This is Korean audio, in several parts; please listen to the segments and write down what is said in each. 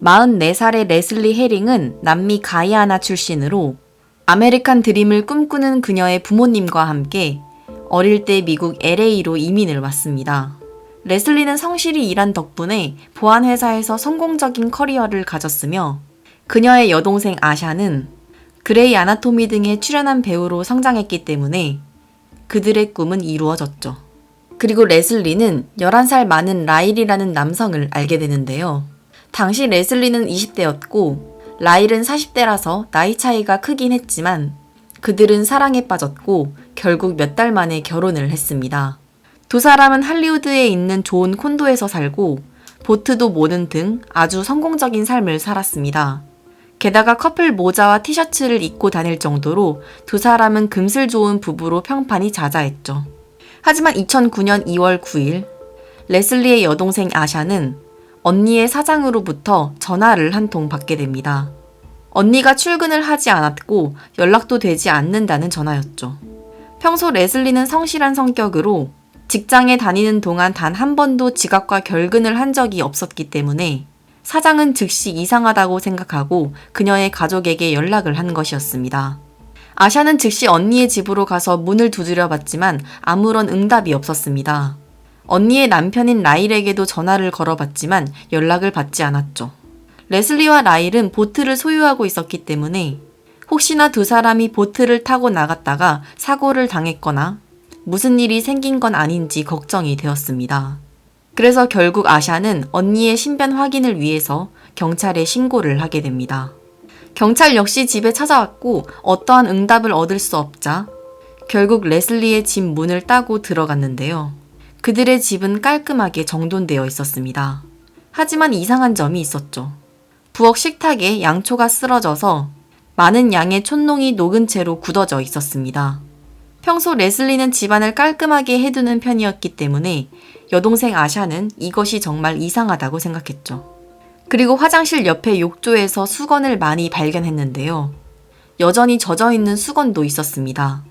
44살의 레슬리 헤링은 남미 가이아나 출신으로 아메리칸 드림을 꿈꾸는 그녀의 부모님과 함께 어릴 때 미국 LA로 이민을 왔습니다. 레슬리는 성실히 일한 덕분에 보안회사에서 성공적인 커리어를 가졌으며 그녀의 여동생 아샤는 그레이 아나토미 등에 출연한 배우로 성장했기 때문에 그들의 꿈은 이루어졌죠. 그리고 레슬리는 11살 많은 라일이라는 남성을 알게 되는데요. 당시 레슬리는 20대였고 라일은 40대라서 나이 차이가 크긴 했지만 그들은 사랑에 빠졌고 결국 몇 달 만에 결혼을 했습니다. 두 사람은 할리우드에 있는 좋은 콘도에서 살고 보트도 모는 등 아주 성공적인 삶을 살았습니다. 게다가 커플 모자와 티셔츠를 입고 다닐 정도로 두 사람은 금슬 좋은 부부로 평판이 자자했죠. 하지만 2009년 2월 9일 레슬리의 여동생 아샤는 언니의 사장으로부터 전화를 한 통 받게 됩니다. 언니가 출근을 하지 않았고 연락도 되지 않는다는 전화였죠. 평소 레슬리는 성실한 성격으로 직장에 다니는 동안 단 한 번도 지각과 결근을 한 적이 없었기 때문에 사장은 즉시 이상하다고 생각하고 그녀의 가족에게 연락을 한 것이었습니다. 아샤는 즉시 언니의 집으로 가서 문을 두드려 봤지만 아무런 응답이 없었습니다. 언니의 남편인 라일에게도 전화를 걸어봤지만 연락을 받지 않았죠. 레슬리와 라일은 보트를 소유하고 있었기 때문에 혹시나 두 사람이 보트를 타고 나갔다가 사고를 당했거나 무슨 일이 생긴 건 아닌지 걱정이 되었습니다. 그래서 결국 아샤는 언니의 신변 확인을 위해서 경찰에 신고를 하게 됩니다. 경찰 역시 집에 찾아왔고 어떠한 응답을 얻을 수 없자 결국 레슬리의 집 문을 따고 들어갔는데요. 그들의 집은 깔끔하게 정돈되어 있었습니다. 하지만 이상한 점이 있었죠. 부엌 식탁에 양초가 쓰러져서 많은 양의 촛농이 녹은 채로 굳어져 있었습니다. 평소 레슬리는 집안을 깔끔하게 해두는 편이었기 때문에 여동생 아샤는 이것이 정말 이상하다고 생각했죠. 그리고 화장실 옆에 욕조에서 수건을 많이 발견했는데요. 여전히 젖어있는 수건도 있었습니다.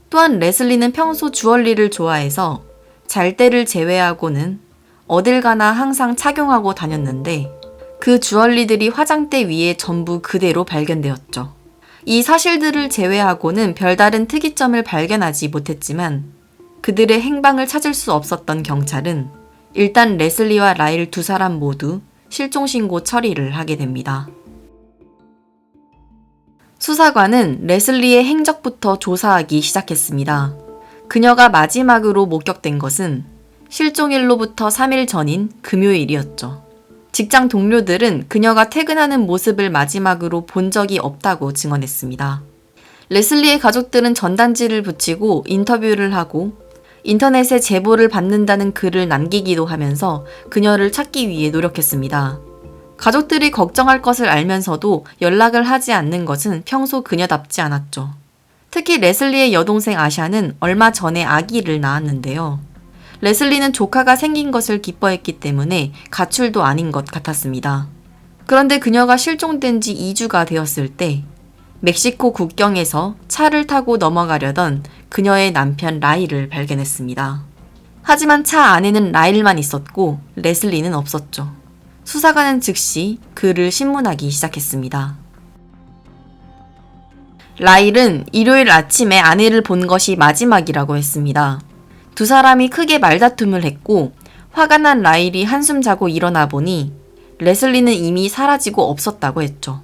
또한 레슬리는 평소 주얼리를 좋아해서 잘 때를 제외하고는 어딜 가나 항상 착용하고 다녔는데 그 주얼리들이 화장대 위에 전부 그대로 발견되었죠. 이 사실들을 제외하고는 별다른 특이점을 발견하지 못했지만 그들의 행방을 찾을 수 없었던 경찰은 일단 레슬리와 라일 두 사람 모두 실종신고 처리를 하게 됩니다. 수사관은 레슬리의 행적부터 조사하기 시작했습니다. 그녀가 마지막으로 목격된 것은 실종일로부터 3일 전인 금요일이었죠. 직장 동료들은 그녀가 퇴근하는 모습을 마지막으로 본 적이 없다고 증언했습니다. 레슬리의 가족들은 전단지를 붙이고 인터뷰를 하고 인터넷에 제보를 받는다는 글을 남기기도 하면서 그녀를 찾기 위해 노력했습니다. 가족들이 걱정할 것을 알면서도 연락을 하지 않는 것은 평소 그녀답지 않았죠. 특히 레슬리의 여동생 아샤는 얼마 전에 아기를 낳았는데요. 레슬리는 조카가 생긴 것을 기뻐했기 때문에 가출도 아닌 것 같았습니다. 그런데 그녀가 실종된 지 2주가 되었을 때 멕시코 국경에서 차를 타고 넘어가려던 그녀의 남편 라일을 발견했습니다. 하지만 차 안에는 라일만 있었고 레슬리는 없었죠. 수사관은 즉시 그를 신문하기 시작했습니다. 라일은 일요일 아침에 아내를 본 것이 마지막이라고 했습니다. 두 사람이 크게 말다툼을 했고 화가 난 라일이 한숨 자고 일어나 보니 레슬리는 이미 사라지고 없었다고 했죠.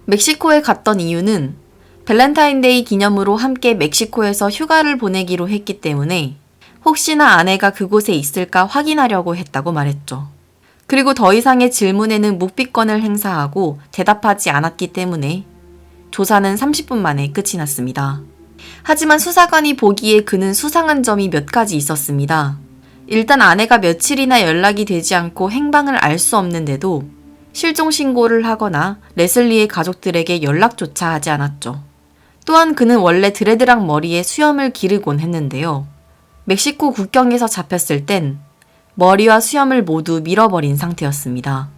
멕시코에 갔던 이유는 밸런타인데이 기념으로 함께 멕시코에서 휴가를 보내기로 했기 때문에 혹시나 아내가 그곳에 있을까 확인하려고 했다고 말했죠. 그리고 더 이상의 질문에는 묵비권을 행사하고 대답하지 않았기 때문에 조사는 30분 만에 끝이 났습니다. 하지만 수사관이 보기에 그는 수상한 점이 몇 가지 있었습니다. 일단 아내가 며칠이나 연락이 되지 않고 행방을 알 수 없는데도 실종 신고를 하거나 레슬리의 가족들에게 연락조차 하지 않았죠. 또한 그는 원래 드레드락 머리에 수염을 기르곤 했는데요. 멕시코 국경에서 잡혔을 땐 머리와 수염을 모두 밀어버린 상태였습니다.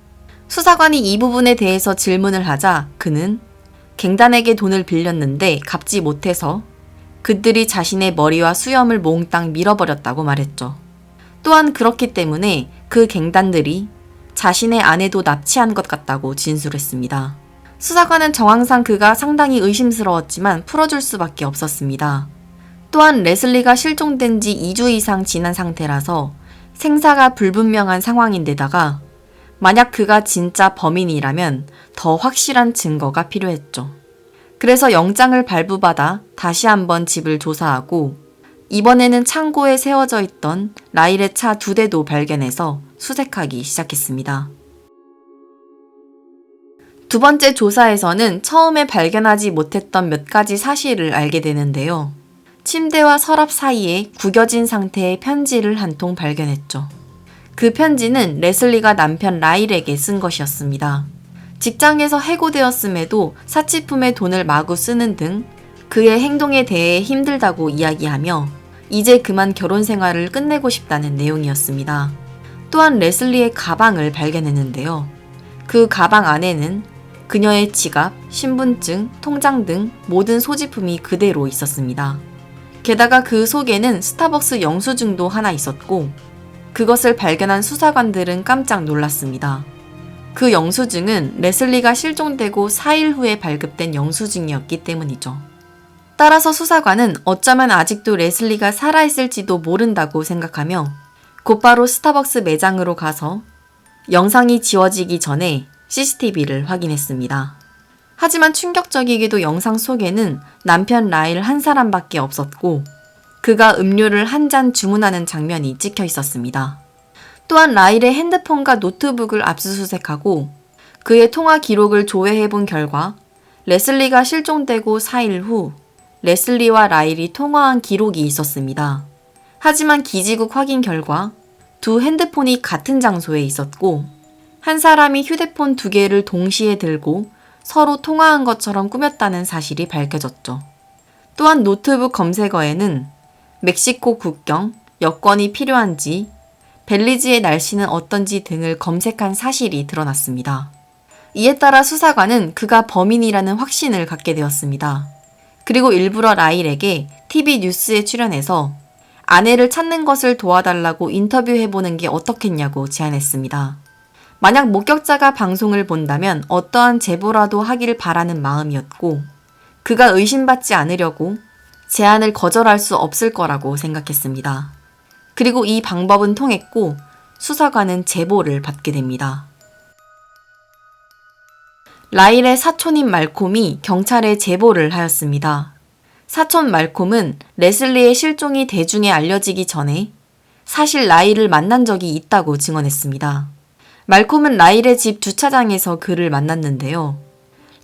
수사관이 이 부분에 대해서 질문을 하자 그는 갱단에게 돈을 빌렸는데 갚지 못해서 그들이 자신의 머리와 수염을 몽땅 밀어버렸다고 말했죠. 또한 그렇기 때문에 그 갱단들이 자신의 아내도 납치한 것 같다고 진술했습니다. 수사관은 정황상 그가 상당히 의심스러웠지만 풀어줄 수밖에 없었습니다. 또한 레슬리가 실종된 지 2주 이상 지난 상태라서 생사가 불분명한 상황인데다가 만약 그가 진짜 범인이라면 더 확실한 증거가 필요했죠. 그래서 영장을 발부받아 다시 한번 집을 조사하고 이번에는 창고에 세워져 있던 라일의 차 2대도 발견해서 수색하기 시작했습니다. 두 번째 조사에서는 처음에 발견하지 못했던 몇 가지 사실을 알게 되는데요. 침대와 서랍 사이에 구겨진 상태의 편지를 한 통 발견했죠. 그 편지는 레슬리가 남편 라일에게 쓴 것이었습니다. 직장에서 해고되었음에도 사치품에 돈을 마구 쓰는 등 그의 행동에 대해 힘들다고 이야기하며 이제 그만 결혼 생활을 끝내고 싶다는 내용이었습니다. 또한 레슬리의 가방을 발견했는데요. 그 가방 안에는 그녀의 지갑, 신분증, 통장 등 모든 소지품이 그대로 있었습니다. 게다가 그 속에는 스타벅스 영수증도 하나 있었고 그것을 발견한 수사관들은 깜짝 놀랐습니다. 그 영수증은 레슬리가 실종되고 4일 후에 발급된 영수증이었기 때문이죠. 따라서 수사관은 어쩌면 아직도 레슬리가 살아있을지도 모른다고 생각하며 곧바로 스타벅스 매장으로 가서 영상이 지워지기 전에 CCTV를 확인했습니다. 하지만 충격적이게도 영상 속에는 남편 라일 한 사람밖에 없었고 그가 음료를 한 잔 주문하는 장면이 찍혀 있었습니다. 또한 라일의 핸드폰과 노트북을 압수수색하고 그의 통화 기록을 조회해본 결과 레슬리가 실종되고 4일 후 레슬리와 라일이 통화한 기록이 있었습니다. 하지만 기지국 확인 결과 두 핸드폰이 같은 장소에 있었고 한 사람이 휴대폰 2개를 동시에 들고 서로 통화한 것처럼 꾸몄다는 사실이 밝혀졌죠. 또한 노트북 검색어에는 멕시코 국경, 여권이 필요한지, 벨리즈의 날씨는 어떤지 등을 검색한 사실이 드러났습니다. 이에 따라 수사관은 그가 범인이라는 확신을 갖게 되었습니다. 그리고 일부러 라일에게 TV 뉴스에 출연해서 아내를 찾는 것을 도와달라고 인터뷰해보는 게 어떻겠냐고 제안했습니다. 만약 목격자가 방송을 본다면 어떠한 제보라도 하길 바라는 마음이었고 그가 의심받지 않으려고 제안을 거절할 수 없을 거라고 생각했습니다. 그리고 이 방법은 통했고 수사관은 제보를 받게 됩니다. 라일의 사촌인 말콤이 경찰에 제보를 하였습니다. 사촌 말콤은 레슬리의 실종이 대중에 알려지기 전에 사실 라일을 만난 적이 있다고 증언했습니다. 말콤은 라일의 집 주차장에서 그를 만났는데요.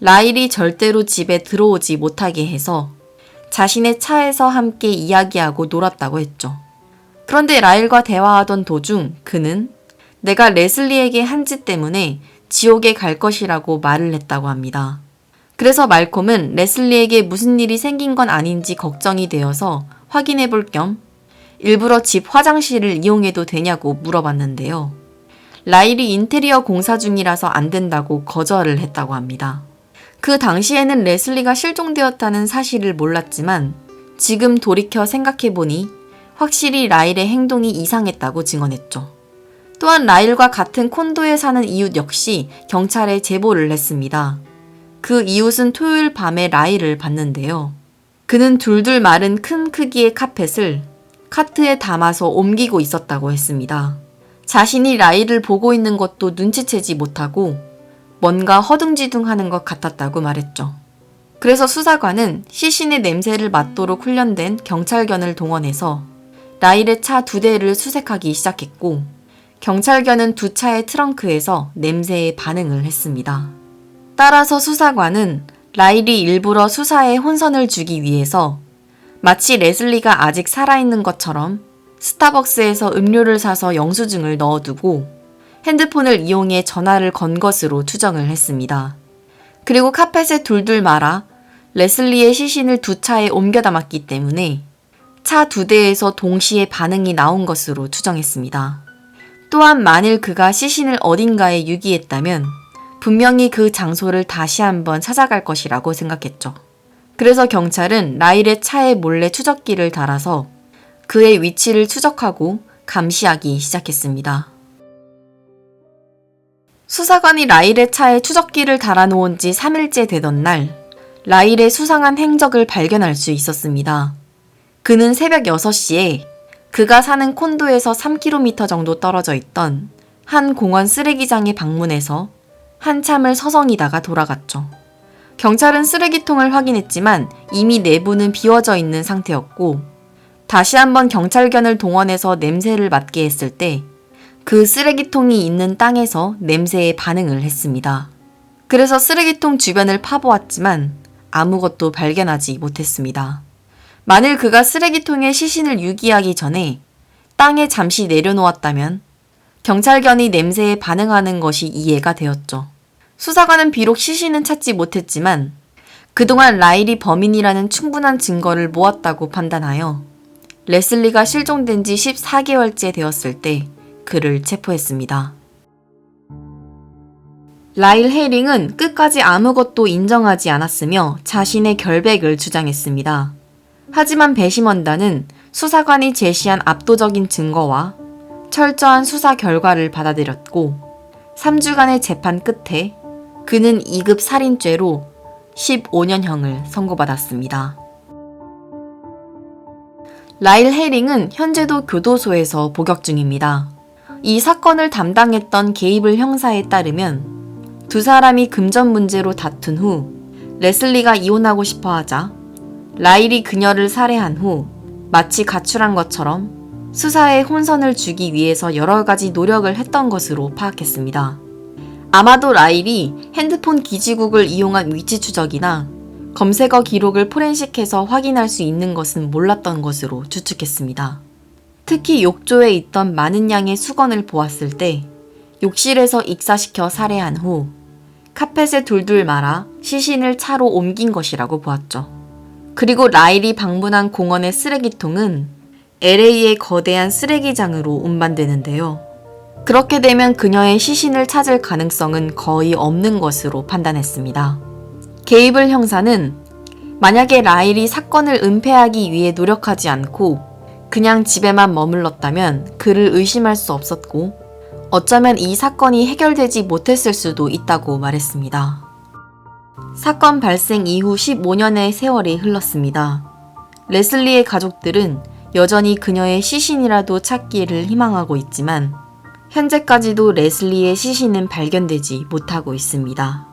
라일이 절대로 집에 들어오지 못하게 해서 자신의 차에서 함께 이야기하고 놀았다고 했죠. 그런데 라일과 대화하던 도중 그는 내가 레슬리에게 한 짓 때문에 지옥에 갈 것이라고 말을 했다고 합니다. 그래서 말콤은 레슬리에게 무슨 일이 생긴 건 아닌지 걱정이 되어서 확인해 볼 겸 일부러 집 화장실을 이용해도 되냐고 물어봤는데요. 라일이 인테리어 공사 중이라서 안 된다고 거절을 했다고 합니다. 그 당시에는 레슬리가 실종되었다는 사실을 몰랐지만 지금 돌이켜 생각해보니 확실히 라일의 행동이 이상했다고 증언했죠. 또한 라일과 같은 콘도에 사는 이웃 역시 경찰에 제보를 했습니다. 그 이웃은 토요일 밤에 라일을 봤는데요. 그는 둘둘 마른 큰 크기의 카펫을 카트에 담아서 옮기고 있었다고 했습니다. 자신이 라일을 보고 있는 것도 눈치채지 못하고 뭔가 허둥지둥하는 것 같았다고 말했죠. 그래서 수사관은 시신의 냄새를 맡도록 훈련된 경찰견을 동원해서 라일의 차 2대를 수색하기 시작했고 경찰견은 두 차의 트렁크에서 냄새에 반응을 했습니다. 따라서 수사관은 라일이 일부러 수사에 혼선을 주기 위해서 마치 레슬리가 아직 살아있는 것처럼 스타벅스에서 음료를 사서 영수증을 넣어두고 핸드폰을 이용해 전화를 건 것으로 추정을 했습니다. 그리고 카펫에 둘둘 말아 레슬리의 시신을 두 차에 옮겨 담았기 때문에 차 2대에서 동시에 반응이 나온 것으로 추정했습니다. 또한 만일 그가 시신을 어딘가에 유기했다면 분명히 그 장소를 다시 한번 찾아갈 것이라고 생각했죠. 그래서 경찰은 라일의 차에 몰래 추적기를 달아서 그의 위치를 추적하고 감시하기 시작했습니다. 수사관이 라일의 차에 추적기를 달아놓은 지 3일째 되던 날, 라일의 수상한 행적을 발견할 수 있었습니다. 그는 새벽 6시에 그가 사는 콘도에서 3km 정도 떨어져 있던 한 공원 쓰레기장에 방문해서 한참을 서성이다가 돌아갔죠. 경찰은 쓰레기통을 확인했지만 이미 내부는 비워져 있는 상태였고, 다시 한번 경찰견을 동원해서 냄새를 맡게 했을 때 그 쓰레기통이 있는 땅에서 냄새에 반응을 했습니다. 그래서 쓰레기통 주변을 파보았지만 아무것도 발견하지 못했습니다. 만일 그가 쓰레기통에 시신을 유기하기 전에 땅에 잠시 내려놓았다면 경찰견이 냄새에 반응하는 것이 이해가 되었죠. 수사관은 비록 시신은 찾지 못했지만 그동안 라일이 범인이라는 충분한 증거를 모았다고 판단하여 레슬리가 실종된 지 14개월째 되었을 때 그를 체포했습니다. 라일 헤링은 끝까지 아무것도 인정하지 않았으며 자신의 결백을 주장했습니다. 하지만 배심원단은 수사관이 제시한 압도적인 증거와 철저한 수사 결과를 받아들였고 3주간의 재판 끝에 그는 2급 살인죄로 15년형을 선고받았습니다. 라일 헤링은 현재도 교도소에서 복역 중입니다. 이 사건을 담당했던 게이블 형사에 따르면 두 사람이 금전 문제로 다툰 후 레슬리가 이혼하고 싶어 하자 라일이 그녀를 살해한 후 마치 가출한 것처럼 수사에 혼선을 주기 위해서 여러 가지 노력을 했던 것으로 파악했습니다. 아마도 라일이 핸드폰 기지국을 이용한 위치 추적이나 검색어 기록을 포렌식해서 확인할 수 있는 것은 몰랐던 것으로 추측했습니다. 특히 욕조에 있던 많은 양의 수건을 보았을 때 욕실에서 익사시켜 살해한 후 카펫에 둘둘 말아 시신을 차로 옮긴 것이라고 보았죠. 그리고 라일이 방문한 공원의 쓰레기통은 LA의 거대한 쓰레기장으로 운반되는데요. 그렇게 되면 그녀의 시신을 찾을 가능성은 거의 없는 것으로 판단했습니다. 게이블 형사는 만약에 라일이 사건을 은폐하기 위해 노력하지 않고 그냥 집에만 머물렀다면 그를 의심할 수 없었고 어쩌면 이 사건이 해결되지 못했을 수도 있다고 말했습니다. 사건 발생 이후 15년의 세월이 흘렀습니다. 레슬리의 가족들은 여전히 그녀의 시신이라도 찾기를 희망하고 있지만 현재까지도 레슬리의 시신은 발견되지 못하고 있습니다.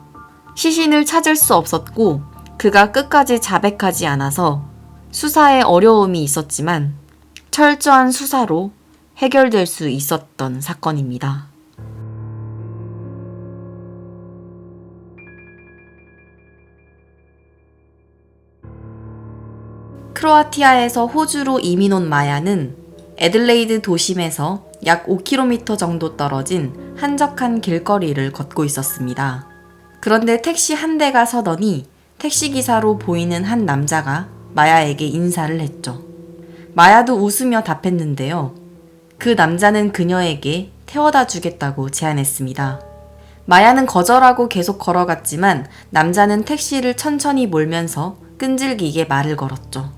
시신을 찾을 수 없었고 그가 끝까지 자백하지 않아서 수사에 어려움이 있었지만 철저한 수사로 해결될 수 있었던 사건입니다. 크로아티아에서 호주로 이민 온 마야는 애들레이드 도심에서 약 5km 정도 떨어진 한적한 길거리를 걷고 있었습니다. 그런데 택시 한 대가 서더니 택시기사로 보이는 한 남자가 마야에게 인사를 했죠. 마야도 웃으며 답했는데요. 그 남자는 그녀에게 태워다 주겠다고 제안했습니다. 마야는 거절하고 계속 걸어갔지만 남자는 택시를 천천히 몰면서 끈질기게 말을 걸었죠.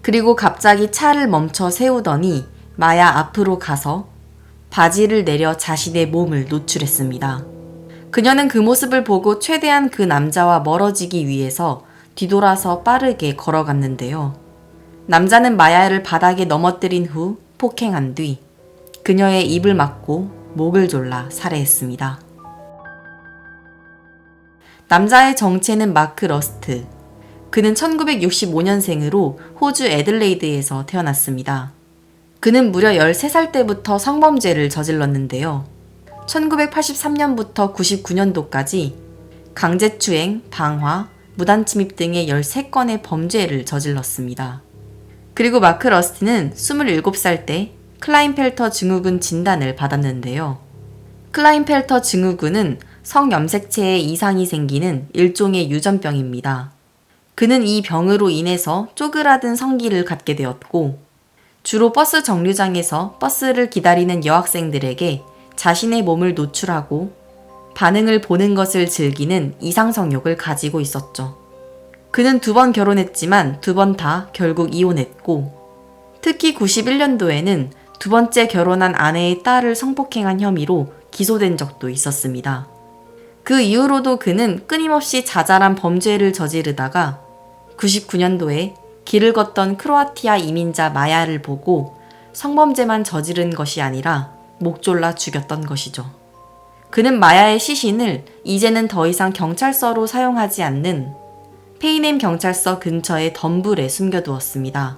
그리고 갑자기 차를 멈춰 세우더니 마야 앞으로 가서 바지를 내려 자신의 몸을 노출했습니다. 그녀는 그 모습을 보고 최대한 그 남자와 멀어지기 위해서 뒤돌아서 빠르게 걸어갔는데요. 남자는 마야를 바닥에 넘어뜨린 후 폭행한 뒤 그녀의 입을 막고 목을 졸라 살해했습니다. 남자의 정체는 마크 러스트. 그는 1965년생으로 호주 애들레이드에서 태어났습니다. 그는 무려 13살 때부터 성범죄를 저질렀는데요. 1983년부터 99년도까지 강제추행, 방화, 무단침입 등의 13건의 범죄를 저질렀습니다. 그리고 마크 러스트는 27살 때 클라인펠터 증후군 진단을 받았는데요. 클라인펠터 증후군은 성염색체에 이상이 생기는 일종의 유전병입니다. 그는 이 병으로 인해서 쪼그라든 성기를 갖게 되었고 주로 버스 정류장에서 버스를 기다리는 여학생들에게 자신의 몸을 노출하고 반응을 보는 것을 즐기는 이상성욕을 가지고 있었죠. 그는 2번 결혼했지만 2번 다 결국 이혼했고 특히 91년도에는 두 번째 결혼한 아내의 딸을 성폭행한 혐의로 기소된 적도 있었습니다. 그 이후로도 그는 끊임없이 자잘한 범죄를 저지르다가 99년도에 길을 걷던 크로아티아 이민자 마야를 보고 성범죄만 저지른 것이 아니라 목 졸라 죽였던 것이죠. 그는 마야의 시신을 이제는 더 이상 경찰서로 사용하지 않는 페이넴 경찰서 근처의 덤불에 숨겨두었습니다.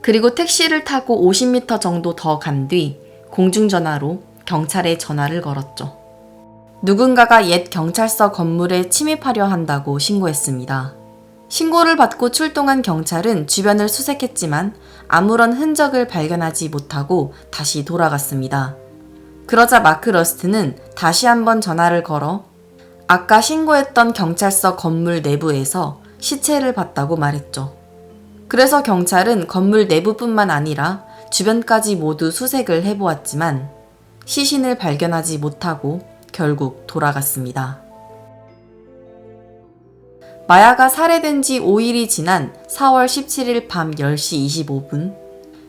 그리고 택시를 타고 50m 정도 더 간 뒤 공중전화로 경찰에 전화를 걸었죠. 누군가가 옛 경찰서 건물에 침입하려 한다고 신고했습니다. 신고를 받고 출동한 경찰은 주변을 수색했지만 아무런 흔적을 발견하지 못하고 다시 돌아갔습니다. 그러자 마크 러스트는 다시 한번 전화를 걸어 아까 신고했던 경찰서 건물 내부에서 시체를 봤다고 말했죠. 그래서 경찰은 건물 내부뿐만 아니라 주변까지 모두 수색을 해보았지만 시신을 발견하지 못하고 결국 돌아갔습니다. 마야가 살해된 지 5일이 지난 4월 17일 밤 10시 25분,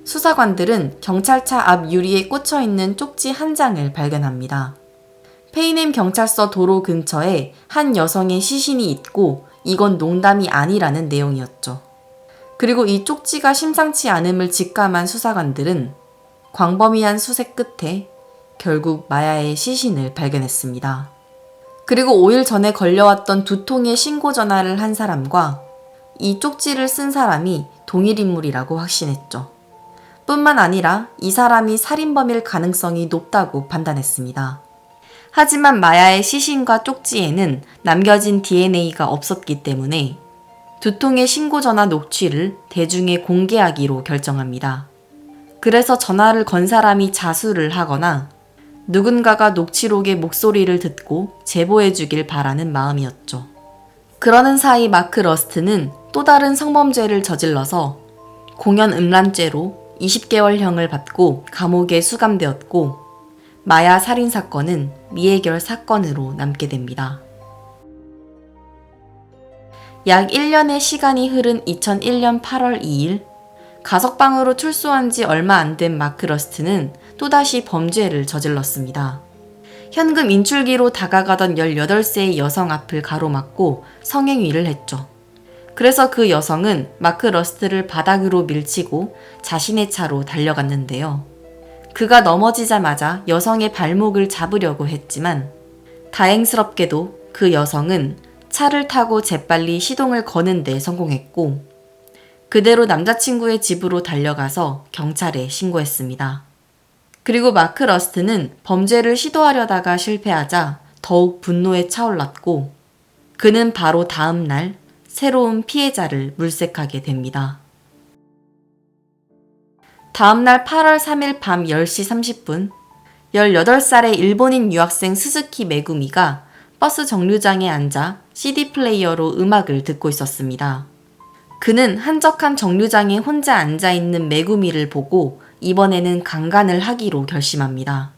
수사관들은 경찰차 앞 유리에 꽂혀있는 쪽지 한 장을 발견합니다. 페이넴 경찰서 도로 근처에 한 여성의 시신이 있고 이건 농담이 아니라는 내용이었죠. 그리고 이 쪽지가 심상치 않음을 직감한 수사관들은 광범위한 수색 끝에 결국 마야의 시신을 발견했습니다. 그리고 5일 전에 걸려왔던 2통의 신고 전화를 한 사람과 이 쪽지를 쓴 사람이 동일 인물이라고 확신했죠. 뿐만 아니라 이 사람이 살인범일 가능성이 높다고 판단했습니다. 하지만 마야의 시신과 쪽지에는 남겨진 DNA가 없었기 때문에 2통의 신고 전화 녹취를 대중에 공개하기로 결정합니다. 그래서 전화를 건 사람이 자수를 하거나 누군가가 녹취록의 목소리를 듣고 제보해주길 바라는 마음이었죠. 그러는 사이 마크 러스트는 또 다른 성범죄를 저질러서 공연 음란죄로 20개월형을 받고 감옥에 수감되었고 마야 살인사건은 미해결 사건으로 남게 됩니다. 약 1년의 시간이 흐른 2001년 8월 2일 가석방으로 출소한 지 얼마 안 된 마크 러스트는 또다시 범죄를 저질렀습니다. 현금 인출기로 다가가던 18세의 여성 앞을 가로막고 성행위를 했죠. 그래서 그 여성은 마크 러스트를 바닥으로 밀치고 자신의 차로 달려갔는데요. 그가 넘어지자마자 여성의 발목을 잡으려고 했지만 다행스럽게도 그 여성은 차를 타고 재빨리 시동을 거는 데 성공했고 그대로 남자친구의 집으로 달려가서 경찰에 신고했습니다. 그리고 마크 러스트는 범죄를 시도하려다가 실패하자 더욱 분노에 차올랐고 그는 바로 다음 날 새로운 피해자를 물색하게 됩니다. 다음 날 8월 3일 밤 10시 30분 18살의 일본인 유학생 스즈키 메구미가 버스 정류장에 앉아 CD 플레이어로 음악을 듣고 있었습니다. 그는 한적한 정류장에 혼자 앉아있는 메구미를 보고 이번에는 강간을 하기로 결심합니다.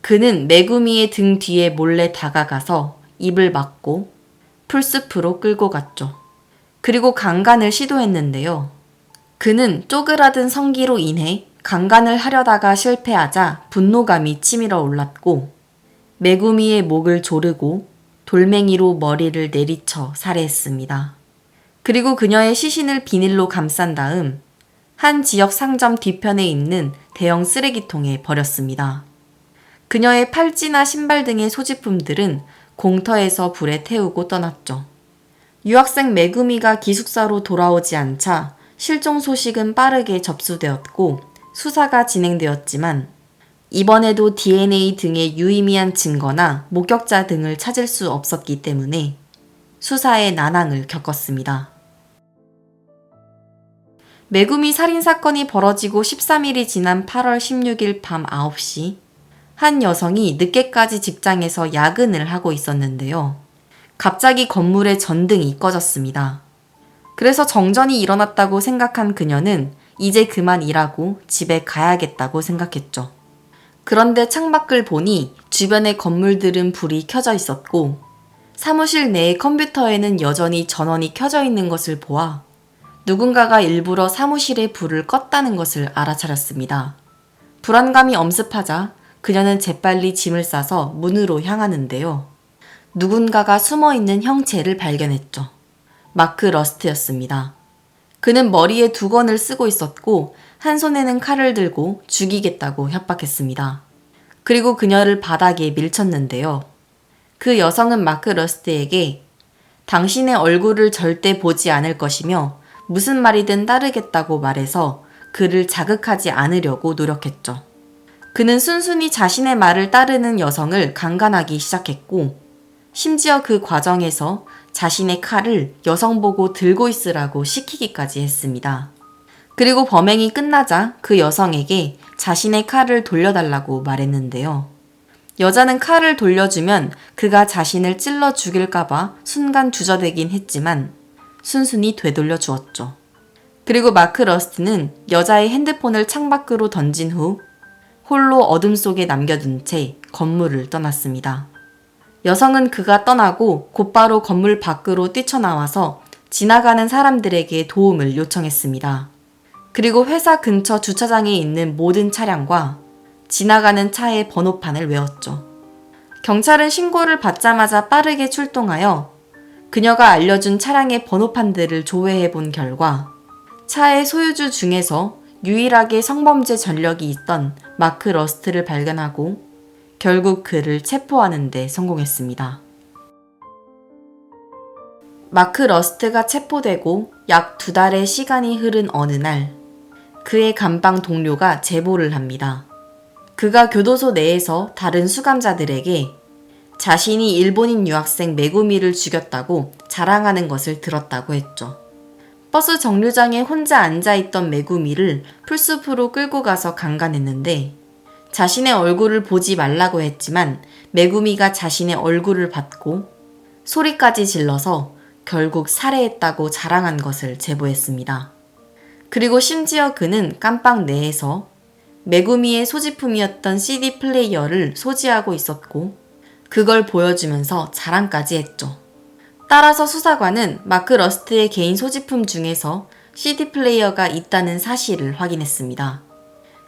그는 메구미의 등 뒤에 몰래 다가가서 입을 막고 풀숲으로 끌고 갔죠. 그리고 강간을 시도했는데요. 그는 쪼그라든 성기로 인해 강간을 하려다가 실패하자 분노감이 치밀어 올랐고 메구미의 목을 조르고 돌멩이로 머리를 내리쳐 살해했습니다. 그리고 그녀의 시신을 비닐로 감싼 다음 한 지역 상점 뒤편에 있는 대형 쓰레기통에 버렸습니다. 그녀의 팔찌나 신발 등의 소지품들은 공터에서 불에 태우고 떠났죠. 유학생 메구미가 기숙사로 돌아오지 않자 실종 소식은 빠르게 접수되었고 수사가 진행되었지만 이번에도 DNA 등의 유의미한 증거나 목격자 등을 찾을 수 없었기 때문에 수사에 난항을 겪었습니다. 메구미 살인사건이 벌어지고 13일이 지난 8월 16일 밤 9시 한 여성이 늦게까지 직장에서 야근을 하고 있었는데요. 갑자기 건물의 전등이 꺼졌습니다. 그래서 정전이 일어났다고 생각한 그녀는 이제 그만 일하고 집에 가야겠다고 생각했죠. 그런데 창밖을 보니 주변의 건물들은 불이 켜져 있었고 사무실 내의 컴퓨터에는 여전히 전원이 켜져 있는 것을 보아 누군가가 일부러 사무실의 불을 껐다는 것을 알아차렸습니다. 불안감이 엄습하자 그녀는 재빨리 짐을 싸서 문으로 향하는데요. 누군가가 숨어있는 형체를 발견했죠. 마크 러스트였습니다. 그는 머리에 두건을 쓰고 있었고 한 손에는 칼을 들고 죽이겠다고 협박했습니다. 그리고 그녀를 바닥에 밀쳤는데요. 그 여성은 마크 러스트에게 당신의 얼굴을 절대 보지 않을 것이며 무슨 말이든 따르겠다고 말해서 그를 자극하지 않으려고 노력했죠. 그는 순순히 자신의 말을 따르는 여성을 강간하기 시작했고 심지어 그 과정에서 자신의 칼을 여성 보고 들고 있으라고 시키기까지 했습니다. 그리고 범행이 끝나자 그 여성에게 자신의 칼을 돌려달라고 말했는데요. 여자는 칼을 돌려주면 그가 자신을 찔러 죽일까봐 순간 주저되긴 했지만 순순히 되돌려 주었죠. 그리고 마크 러스트는 여자의 핸드폰을 창밖으로 던진 후 홀로 어둠 속에 남겨둔 채 건물을 떠났습니다. 여성은 그가 떠나고 곧바로 건물 밖으로 뛰쳐나와서 지나가는 사람들에게 도움을 요청했습니다. 그리고 회사 근처 주차장에 있는 모든 차량과 지나가는 차의 번호판을 외웠죠. 경찰은 신고를 받자마자 빠르게 출동하여 그녀가 알려준 차량의 번호판들을 조회해 본 결과 차의 소유주 중에서 유일하게 성범죄 전력이 있던 마크 러스트를 발견하고 결국 그를 체포하는 데 성공했습니다. 마크 러스트가 체포되고 약 2달의 시간이 흐른 어느 날 그의 감방 동료가 제보를 합니다. 그가 교도소 내에서 다른 수감자들에게 자신이 일본인 유학생 메구미를 죽였다고 자랑하는 것을 들었다고 했죠. 버스 정류장에 혼자 앉아있던 메구미를 풀숲으로 끌고 가서 강간했는데 자신의 얼굴을 보지 말라고 했지만 메구미가 자신의 얼굴을 받고 소리까지 질러서 결국 살해했다고 자랑한 것을 제보했습니다. 그리고 심지어 그는 깜빵 내에서 메구미의 소지품이었던 CD 플레이어를 소지하고 있었고 그걸 보여주면서 자랑까지 했죠. 따라서 수사관은 마크 러스트의 개인 소지품 중에서 CD 플레이어가 있다는 사실을 확인했습니다.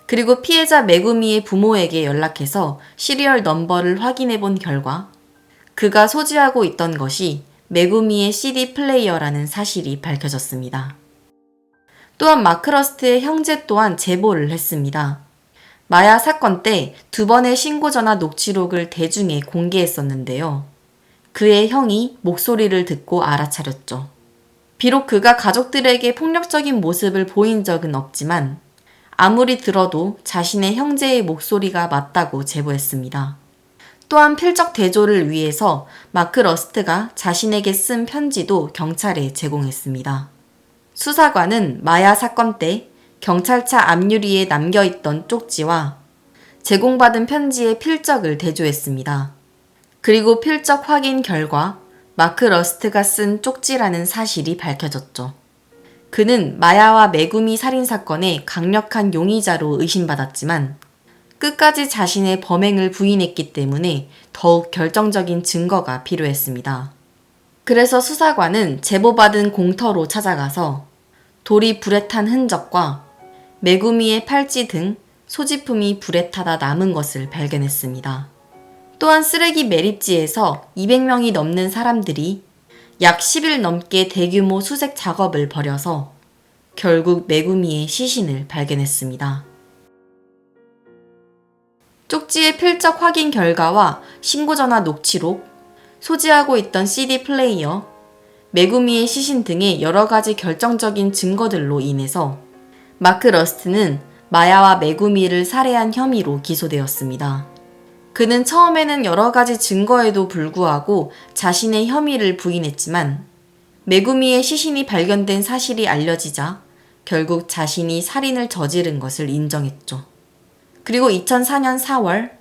그리고 피해자 메구미의 부모에게 연락해서 시리얼 넘버를 확인해 본 결과 그가 소지하고 있던 것이 메구미의 CD 플레이어라는 사실이 밝혀졌습니다. 또한 마크 러스트의 형제 또한 제보를 했습니다. 마야 사건 때 2번의 신고전화 녹취록을 대중에 공개했었는데요. 그의 형이 목소리를 듣고 알아차렸죠. 비록 그가 가족들에게 폭력적인 모습을 보인 적은 없지만 아무리 들어도 자신의 형제의 목소리가 맞다고 제보했습니다. 또한 필적 대조를 위해서 마크 러스트가 자신에게 쓴 편지도 경찰에 제공했습니다. 수사관은 마야 사건 때 경찰차 앞유리에 남겨있던 쪽지와 제공받은 편지의 필적을 대조했습니다. 그리고 필적 확인 결과 마크 러스트가 쓴 쪽지라는 사실이 밝혀졌죠. 그는 마야와 메구미 살인사건의 강력한 용의자로 의심받았지만 끝까지 자신의 범행을 부인했기 때문에 더욱 결정적인 증거가 필요했습니다. 그래서 수사관은 제보받은 공터로 찾아가서 돌이 불에 탄 흔적과 메구미의 팔찌 등 소지품이 불에 타다 남은 것을 발견했습니다. 또한 쓰레기 매립지에서 200명이 넘는 사람들이 약 10일 넘게 대규모 수색 작업을 벌여서 결국 메구미의 시신을 발견했습니다. 쪽지의 필적 확인 결과와 신고전화 녹취록, 소지하고 있던 CD 플레이어, 메구미의 시신 등의 여러 가지 결정적인 증거들로 인해서 마크 러스트는 마야와 메구미를 살해한 혐의로 기소되었습니다. 그는 처음에는 여러 가지 증거에도 불구하고 자신의 혐의를 부인했지만 메구미의 시신이 발견된 사실이 알려지자 결국 자신이 살인을 저지른 것을 인정했죠. 그리고 2004년 4월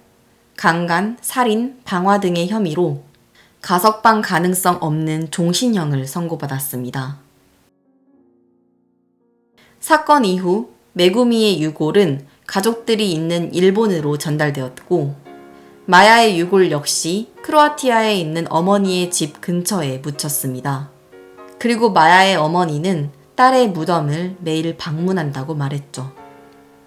강간, 살인, 방화 등의 혐의로 가석방 가능성 없는 종신형을 선고받았습니다. 사건 이후 메구미의 유골은 가족들이 있는 일본으로 전달되었고 마야의 유골 역시 크로아티아에 있는 어머니의 집 근처에 묻혔습니다. 그리고 마야의 어머니는 딸의 무덤을 매일 방문한다고 말했죠.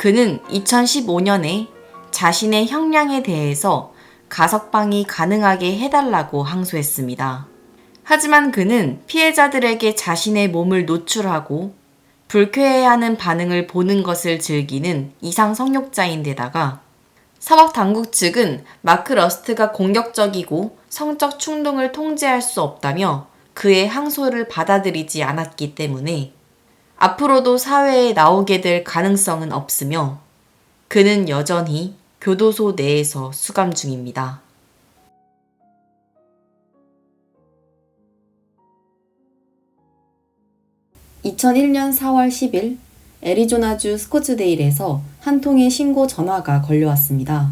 그는 2015년에 자신의 형량에 대해서 가석방이 가능하게 해달라고 항소했습니다. 하지만 그는 피해자들에게 자신의 몸을 노출하고 불쾌해하는 반응을 보는 것을 즐기는 이상 성욕자인데다가 사법 당국 측은 마크 러스트가 공격적이고 성적 충동을 통제할 수 없다며 그의 항소를 받아들이지 않았기 때문에 앞으로도 사회에 나오게 될 가능성은 없으며 그는 여전히 교도소 내에서 수감 중입니다. (2001년 4월 10일) 애리조나주 스코츠데일에서 한 통의 신고 전화가 걸려왔습니다.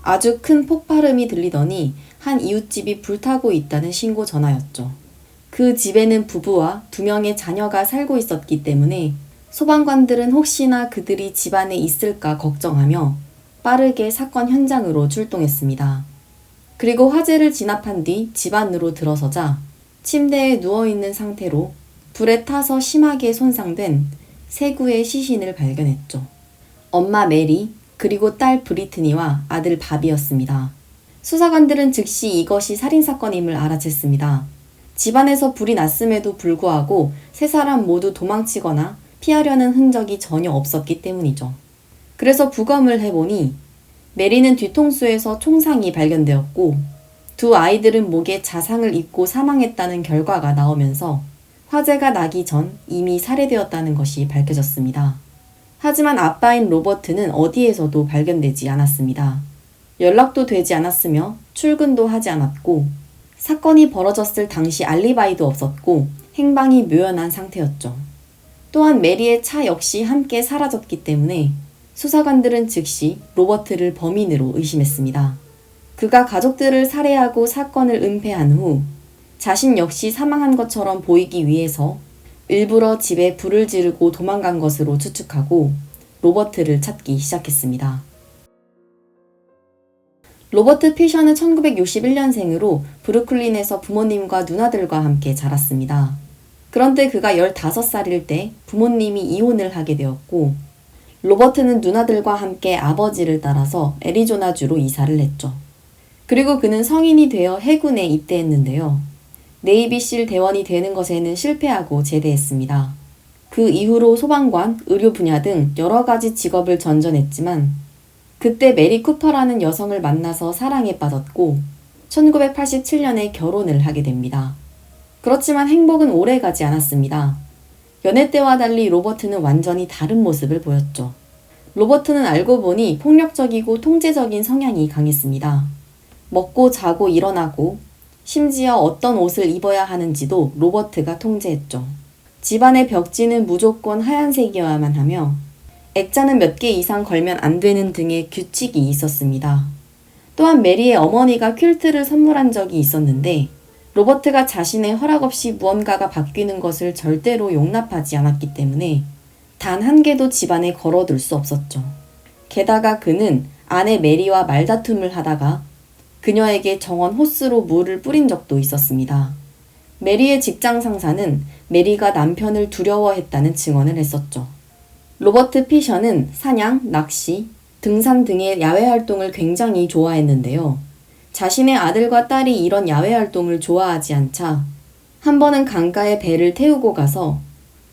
아주 큰 폭발음이 들리더니 한 이웃집이 불타고 있다는 신고 전화였죠. 그 집에는 부부와 2명의 자녀가 살고 있었기 때문에 소방관들은 혹시나 그들이 집안에 있을까 걱정하며 빠르게 사건 현장으로 출동했습니다. 그리고 화재를 진압한 뒤 집 안으로 들어서자 침대에 누워있는 상태로 불에 타서 심하게 손상된 3구의 시신을 발견했죠. 엄마 메리, 그리고 딸 브리트니와 아들 바비였습니다. 수사관들은 즉시 이것이 살인사건임을 알아챘습니다. 집안에서 불이 났음에도 불구하고 3사람 모두 도망치거나 피하려는 흔적이 전혀 없었기 때문이죠. 그래서 부검을 해보니 메리는 뒤통수에서 총상이 발견되었고 2 아이들은 목에 자상을 입고 사망했다는 결과가 나오면서 화재가 나기 전 이미 살해되었다는 것이 밝혀졌습니다. 하지만 아빠인 로버트는 어디에서도 발견되지 않았습니다. 연락도 되지 않았으며 출근도 하지 않았고 사건이 벌어졌을 당시 알리바이도 없었고 행방이 묘연한 상태였죠. 또한 메리의 차 역시 함께 사라졌기 때문에 수사관들은 즉시 로버트를 범인으로 의심했습니다. 그가 가족들을 살해하고 사건을 은폐한 후 자신 역시 사망한 것처럼 보이기 위해서 일부러 집에 불을 지르고 도망간 것으로 추측하고 로버트를 찾기 시작했습니다. 로버트 피셔는 1961년생으로 브루클린에서 부모님과 누나들과 함께 자랐습니다. 그런데 그가 15살일 때 부모님이 이혼을 하게 되었고 로버트는 누나들과 함께 아버지를 따라서 애리조나주로 이사를 했죠. 그리고 그는 성인이 되어 해군에 입대했는데요. 네이비실 대원이 되는 것에는 실패하고 제대했습니다. 그 이후로 소방관, 의료 분야 등 여러 가지 직업을 전전했지만 그때 메리 쿠퍼라는 여성을 만나서 사랑에 빠졌고 1987년에 결혼을 하게 됩니다. 그렇지만 행복은 오래가지 않았습니다. 연애 때와 달리 로버트는 완전히 다른 모습을 보였죠. 로버트는 알고 보니 폭력적이고 통제적인 성향이 강했습니다. 먹고 자고 일어나고 심지어 어떤 옷을 입어야 하는지도 로버트가 통제했죠. 집안의 벽지는 무조건 하얀색이어야만 하며 액자는 몇 개 이상 걸면 안 되는 등의 규칙이 있었습니다. 또한 메리의 어머니가 퀼트를 선물한 적이 있었는데 로버트가 자신의 허락 없이 무언가가 바뀌는 것을 절대로 용납하지 않았기 때문에 단 한 개도 집안에 걸어둘 수 없었죠. 게다가 그는 아내 메리와 말다툼을 하다가 그녀에게 정원 호스로 물을 뿌린 적도 있었습니다. 메리의 직장 상사는 메리가 남편을 두려워했다는 증언을 했었죠. 로버트 피셔는 사냥, 낚시, 등산 등의 야외 활동을 굉장히 좋아했는데요. 자신의 아들과 딸이 이런 야외 활동을 좋아하지 않자 한 번은 강가에 배를 태우고 가서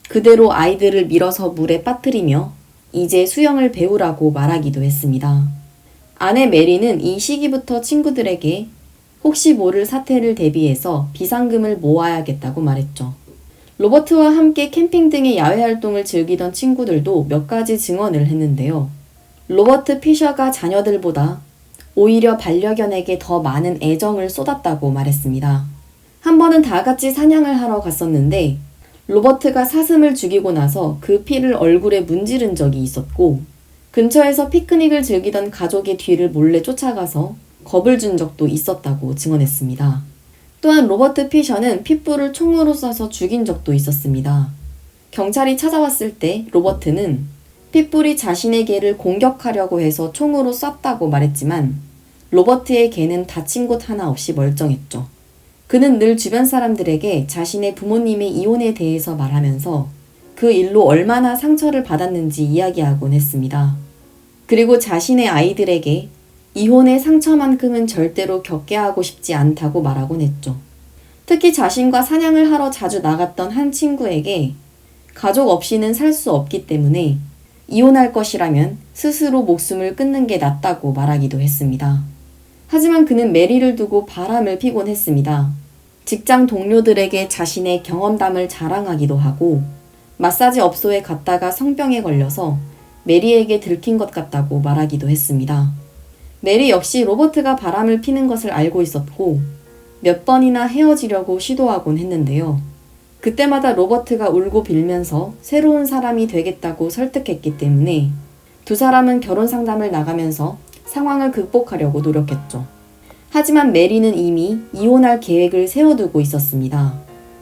그대로 아이들을 밀어서 물에 빠뜨리며 이제 수영을 배우라고 말하기도 했습니다. 아내 메리는 이 시기부터 친구들에게 혹시 모를 사태를 대비해서 비상금을 모아야겠다고 말했죠. 로버트와 함께 캠핑 등의 야외 활동을 즐기던 친구들도 몇 가지 증언을 했는데요. 로버트 피셔가 자녀들보다 오히려 반려견에게 더 많은 애정을 쏟았다고 말했습니다. 한 번은 다 같이 사냥을 하러 갔었는데 로버트가 사슴을 죽이고 나서 그 피를 얼굴에 문지른 적이 있었고 근처에서 피크닉을 즐기던 가족의 뒤를 몰래 쫓아가서 겁을 준 적도 있었다고 증언했습니다. 또한 로버트 피셔는 핏불을 총으로 쏴서 죽인 적도 있었습니다. 경찰이 찾아왔을 때 로버트는 핏불이 자신의 개를 공격하려고 해서 총으로 쐈다고 말했지만 로버트의 개는 다친 곳 하나 없이 멀쩡했죠. 그는 늘 주변 사람들에게 자신의 부모님의 이혼에 대해서 말하면서 그 일로 얼마나 상처를 받았는지 이야기하곤 했습니다. 그리고 자신의 아이들에게 이혼의 상처만큼은 절대로 겪게 하고 싶지 않다고 말하곤 했죠. 특히 자신과 사냥을 하러 자주 나갔던 한 친구에게 가족 없이는 살 수 없기 때문에 이혼할 것이라면 스스로 목숨을 끊는 게 낫다고 말하기도 했습니다. 하지만 그는 메리를 두고 바람을 피곤 했습니다. 직장 동료들에게 자신의 경험담을 자랑하기도 하고 마사지 업소에 갔다가 성병에 걸려서 메리에게 들킨 것 같다고 말하기도 했습니다. 메리 역시 로버트가 바람을 피는 것을 알고 있었고 몇 번이나 헤어지려고 시도하곤 했는데요. 그때마다 로버트가 울고 빌면서 새로운 사람이 되겠다고 설득했기 때문에 두 사람은 결혼 상담을 나가면서 상황을 극복하려고 노력했죠. 하지만 메리는 이미 이혼할 계획을 세워두고 있었습니다.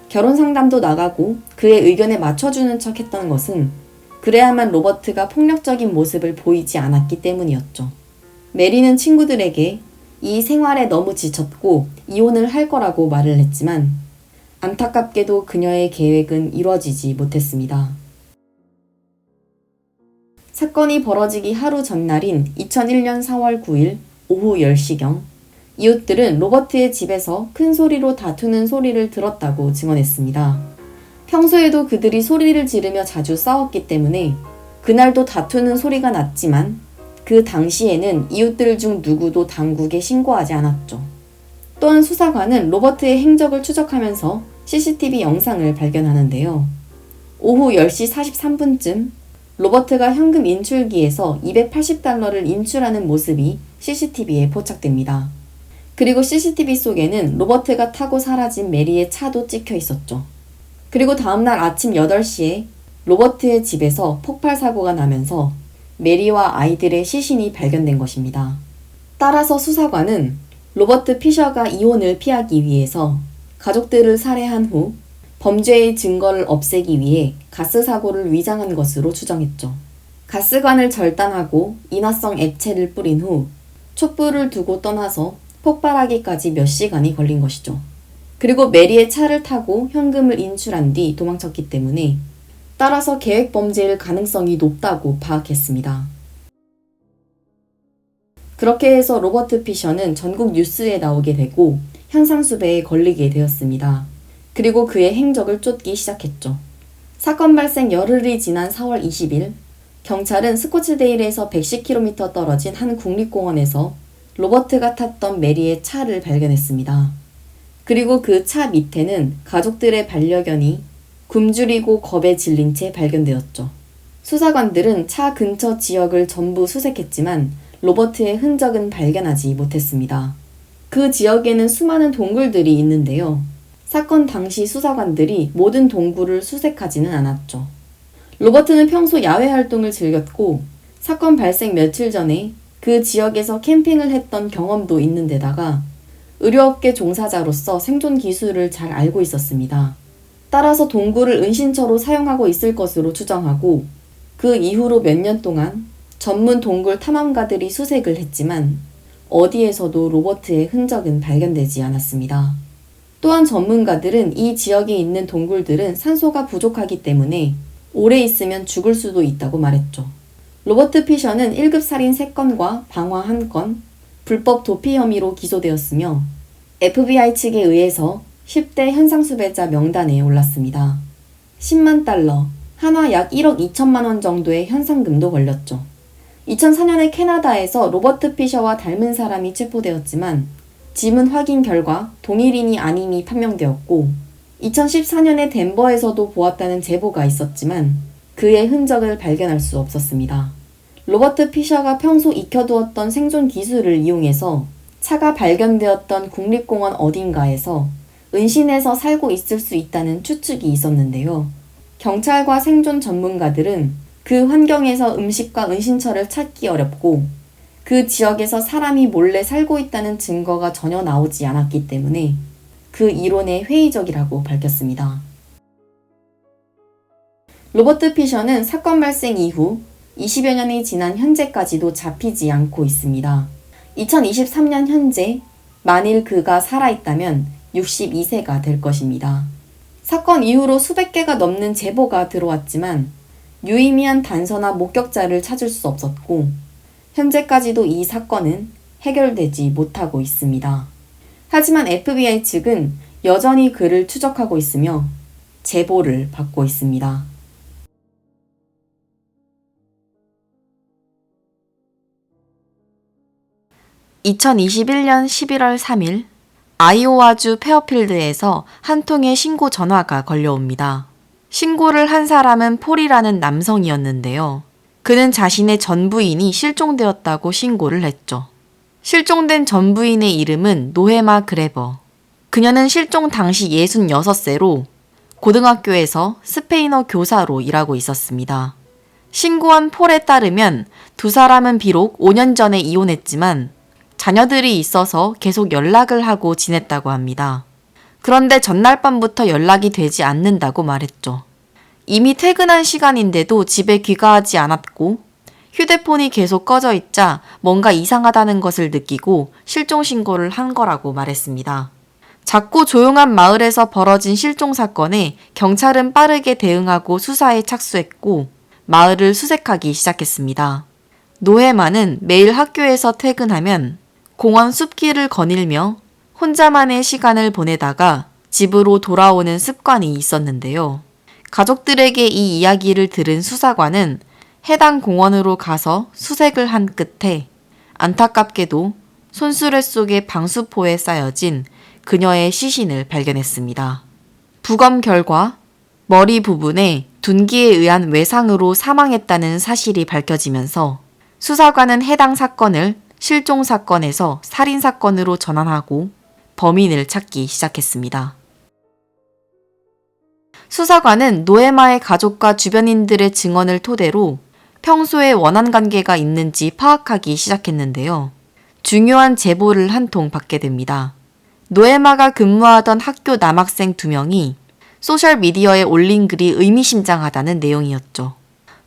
결혼 상담도 나가고 그의 의견에 맞춰주는 척 했던 것은 그래야만 로버트가 폭력적인 모습을 보이지 않았기 때문이었죠. 메리는 친구들에게 이 생활에 너무 지쳤고 이혼을 할 거라고 말을 했지만 안타깝게도 그녀의 계획은 이뤄지지 못했습니다. 사건이 벌어지기 하루 전날인 2001년 4월 9일 오후 10시경 이웃들은 로버트의 집에서 큰 소리로 다투는 소리를 들었다고 증언했습니다. 평소에도 그들이 소리를 지르며 자주 싸웠기 때문에 그날도 다투는 소리가 났지만 그 당시에는 이웃들 중 누구도 당국에 신고하지 않았죠. 또한 수사관은 로버트의 행적을 추적하면서 CCTV 영상을 발견하는데요. 오후 10시 43분쯤 로버트가 현금 인출기에서 $280를 인출하는 모습이 CCTV에 포착됩니다. 그리고 CCTV 속에는 로버트가 타고 사라진 메리의 차도 찍혀 있었죠. 그리고 다음날 아침 8시에 로버트의 집에서 폭발 사고가 나면서 메리와 아이들의 시신이 발견된 것입니다. 따라서 수사관은 로버트 피셔가 이혼을 피하기 위해서 가족들을 살해한 후 범죄의 증거를 없애기 위해 가스 사고를 위장한 것으로 추정했죠. 가스관을 절단하고 인화성 액체를 뿌린 후 촛불을 두고 떠나서 폭발하기까지 몇 시간이 걸린 것이죠. 그리고 메리의 차를 타고 현금을 인출한 뒤 도망쳤기 때문에 따라서 계획 범죄일 가능성이 높다고 파악했습니다. 그렇게 해서 로버트 피셔는 전국 뉴스에 나오게 되고 현상수배에 걸리게 되었습니다. 그리고 그의 행적을 쫓기 시작했죠. 사건 발생 열흘이 지난 4월 20일 경찰은 스코츠데일에서 110km 떨어진 한 국립공원에서 로버트가 탔던 메리의 차를 발견했습니다. 그리고 그 차 밑에는 가족들의 반려견이 굶주리고 겁에 질린 채 발견되었죠. 수사관들은 차 근처 지역을 전부 수색했지만 로버트의 흔적은 발견하지 못했습니다. 그 지역에는 수많은 동굴들이 있는데요. 사건 당시 수사관들이 모든 동굴을 수색하지는 않았죠. 로버트는 평소 야외 활동을 즐겼고 사건 발생 며칠 전에 그 지역에서 캠핑을 했던 경험도 있는 데다가 의료업계 종사자로서 생존 기술을 잘 알고 있었습니다. 따라서 동굴을 은신처로 사용하고 있을 것으로 추정하고 그 이후로 몇 년 동안 전문 동굴 탐험가들이 수색을 했지만 어디에서도 로버트의 흔적은 발견되지 않았습니다. 또한 전문가들은 이 지역에 있는 동굴들은 산소가 부족하기 때문에 오래 있으면 죽을 수도 있다고 말했죠. 로버트 피셔는 1급 살인 3건과 방화 1건, 불법 도피 혐의로 기소되었으며 FBI 측에 의해서 10대 현상수배자 명단에 올랐습니다. 10만 달러, 한화 약 1억 2천만 원 정도의 현상금도 걸렸죠. 2004년에 캐나다에서 로버트 피셔와 닮은 사람이 체포되었지만 지문 확인 결과 동일인이 아님이 판명되었고 2014년에 덴버에서도 보았다는 제보가 있었지만 그의 흔적을 발견할 수 없었습니다. 로버트 피셔가 평소 익혀두었던 생존 기술을 이용해서 차가 발견되었던 국립공원 어딘가에서 은신해서 살고 있을 수 있다는 추측이 있었는데요. 경찰과 생존 전문가들은 그 환경에서 음식과 은신처를 찾기 어렵고 그 지역에서 사람이 몰래 살고 있다는 증거가 전혀 나오지 않았기 때문에 그 이론에 회의적이라고 밝혔습니다. 로버트 피셔는 사건 발생 이후 20여 년이 지난 현재까지도 잡히지 않고 있습니다. 2023년 현재 만일 그가 살아있다면 62세가 될 것입니다. 사건 이후로 수백 개가 넘는 제보가 들어왔지만 유의미한 단서나 목격자를 찾을 수 없었고 현재까지도 이 사건은 해결되지 못하고 있습니다. 하지만 FBI 측은 여전히 그를 추적하고 있으며 제보를 받고 있습니다. 2021년 11월 3일 아이오와주 페어필드에서 한 통의 신고 전화가 걸려옵니다. 신고를 한 사람은 폴이라는 남성이었는데요. 그는 자신의 전 부인이 실종되었다고 신고를 했죠. 실종된 전 부인의 이름은 노헤마 그레버. 그녀는 실종 당시 66세로 고등학교에서 스페인어 교사로 일하고 있었습니다. 신고한 폴에 따르면 두 사람은 비록 5년 전에 이혼했지만 자녀들이 있어서 계속 연락을 하고 지냈다고 합니다. 그런데 전날 밤부터 연락이 되지 않는다고 말했죠. 이미 퇴근한 시간인데도 집에 귀가하지 않았고 휴대폰이 계속 꺼져 있자 뭔가 이상하다는 것을 느끼고 실종 신고를 한 거라고 말했습니다. 작고 조용한 마을에서 벌어진 실종 사건에 경찰은 빠르게 대응하고 수사에 착수했고 마을을 수색하기 시작했습니다. 노헤마는 매일 학교에서 퇴근하면 공원 숲길을 거닐며 혼자만의 시간을 보내다가 집으로 돌아오는 습관이 있었는데요. 가족들에게 이 이야기를 들은 수사관은 해당 공원으로 가서 수색을 한 끝에 안타깝게도 손수레 속의 방수포에 쌓여진 그녀의 시신을 발견했습니다. 부검 결과 머리 부분에 둔기에 의한 외상으로 사망했다는 사실이 밝혀지면서 수사관은 해당 사건을 실종 사건에서 살인 사건으로 전환하고 범인을 찾기 시작했습니다. 수사관은 노헤마의 가족과 주변인들의 증언을 토대로 평소에 원한 관계가 있는지 파악하기 시작했는데요. 중요한 제보를 한 통 받게 됩니다. 노헤마가 근무하던 학교 남학생 2명이 소셜미디어에 올린 글이 의미심장하다는 내용이었죠.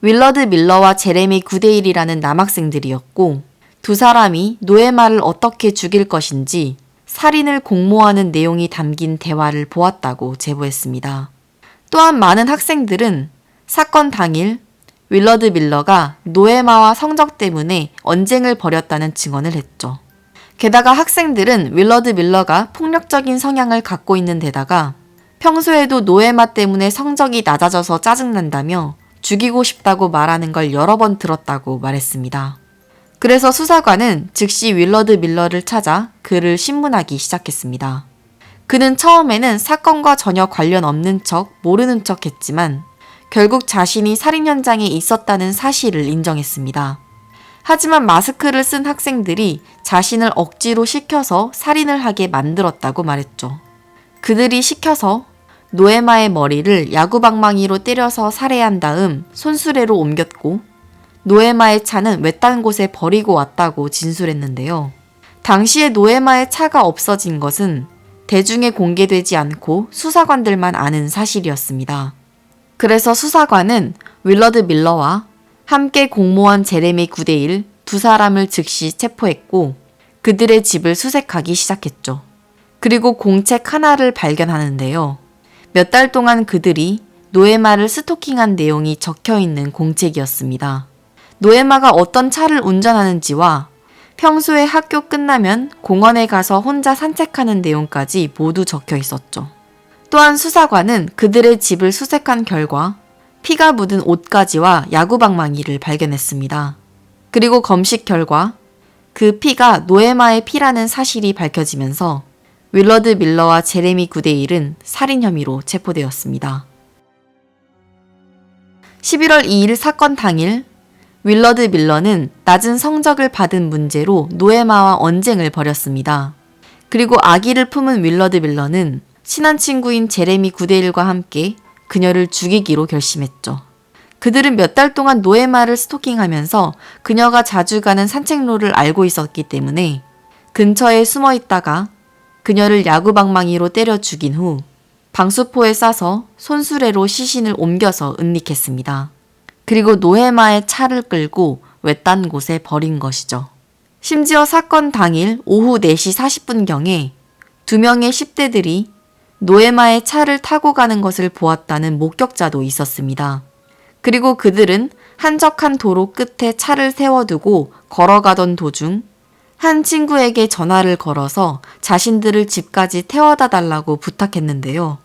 윌러드 밀러와 제레미 구데일이라는 남학생들이었고 두 사람이 노헤마를 어떻게 죽일 것인지 살인을 공모하는 내용이 담긴 대화를 보았다고 제보했습니다. 또한 많은 학생들은 사건 당일 윌러드 밀러가 노헤마와 성적 때문에 언쟁을 벌였다는 증언을 했죠. 게다가 학생들은 윌러드 밀러가 폭력적인 성향을 갖고 있는 데다가 평소에도 노헤마 때문에 성적이 낮아져서 짜증난다며 죽이고 싶다고 말하는 걸 여러 번 들었다고 말했습니다. 그래서 수사관은 즉시 윌러드 밀러를 찾아 그를 신문하기 시작했습니다. 그는 처음에는 사건과 전혀 관련 없는 척, 모르는 척 했지만 결국 자신이 살인 현장에 있었다는 사실을 인정했습니다. 하지만 마스크를 쓴 학생들이 자신을 억지로 시켜서 살인을 하게 만들었다고 말했죠. 그들이 시켜서 노헤마의 머리를 야구방망이로 때려서 살해한 다음 손수레로 옮겼고 노헤마의 차는 외딴 곳에 버리고 왔다고 진술했는데요. 당시에 노헤마의 차가 없어진 것은 대중에 공개되지 않고 수사관들만 아는 사실이었습니다. 그래서 수사관은 윌러드 밀러와 함께 공모한 제레미 구데일 두 사람을 즉시 체포했고 그들의 집을 수색하기 시작했죠. 그리고 공책 하나를 발견하는데요. 몇 달 동안 그들이 노헤마를 스토킹한 내용이 적혀있는 공책이었습니다. 노헤마가 어떤 차를 운전하는지와 평소에 학교 끝나면 공원에 가서 혼자 산책하는 내용까지 모두 적혀 있었죠. 또한 수사관은 그들의 집을 수색한 결과 피가 묻은 옷가지와 야구방망이를 발견했습니다. 그리고 검식 결과 그 피가 노헤마의 피라는 사실이 밝혀지면서 윌러드 밀러와 제레미 구데일은 살인 혐의로 체포되었습니다. 11월 2일 사건 당일 윌러드 밀러는 낮은 성적을 받은 문제로 노헤마와 언쟁을 벌였습니다. 그리고 아기를 품은 윌러드 밀러는 친한 친구인 제레미 구데일과 함께 그녀를 죽이기로 결심했죠. 그들은 몇 달 동안 노헤마를 스토킹하면서 그녀가 자주 가는 산책로를 알고 있었기 때문에 근처에 숨어 있다가 그녀를 야구방망이로 때려 죽인 후 방수포에 싸서 손수레로 시신을 옮겨서 은닉했습니다. 그리고 노헤마의 차를 끌고 외딴 곳에 버린 것이죠. 심지어 사건 당일 오후 4시 40분경에 2명의 10대들이 노헤마의 차를 타고 가는 것을 보았다는 목격자도 있었습니다. 그리고 그들은 한적한 도로 끝에 차를 세워두고 걸어가던 도중 한 친구에게 전화를 걸어서 자신들을 집까지 태워다 달라고 부탁했는데요.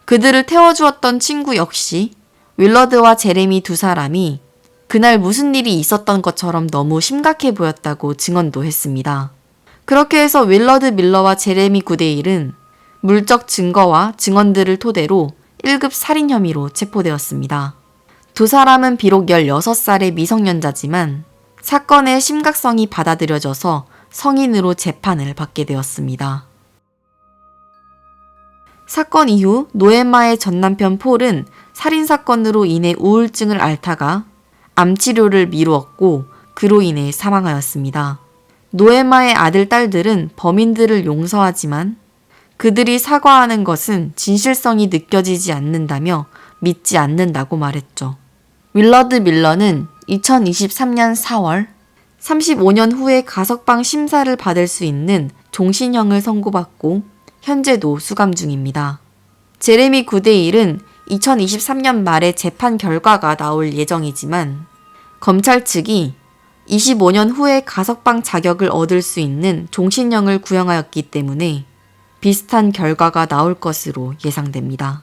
그들을 태워주었던 친구 역시 윌러드와 제레미 두 사람이 그날 무슨 일이 있었던 것처럼 너무 심각해 보였다고 증언도 했습니다. 그렇게 해서 윌러드 밀러와 제레미 구데일은 물적 증거와 증언들을 토대로 1급 살인 혐의로 체포되었습니다. 두 사람은 비록 16살의 미성년자지만 사건의 심각성이 받아들여져서 성인으로 재판을 받게 되었습니다. 사건 이후 노엠마의 전남편 폴은 살인사건으로 인해 우울증을 앓다가 암치료를 미루었고 그로 인해 사망하였습니다. 노엠마의 아들, 딸들은 범인들을 용서하지만 그들이 사과하는 것은 진실성이 느껴지지 않는다며 믿지 않는다고 말했죠. 윌러드 밀러는 2023년 4월 35년 후에 가석방 심사를 받을 수 있는 종신형을 선고받고 현재도 수감 중입니다. 제레미 구데일은 2023년 말에 재판 결과가 나올 예정이지만 검찰 측이 25년 후에 가석방 자격을 얻을 수 있는 종신형을 구형하였기 때문에 비슷한 결과가 나올 것으로 예상됩니다.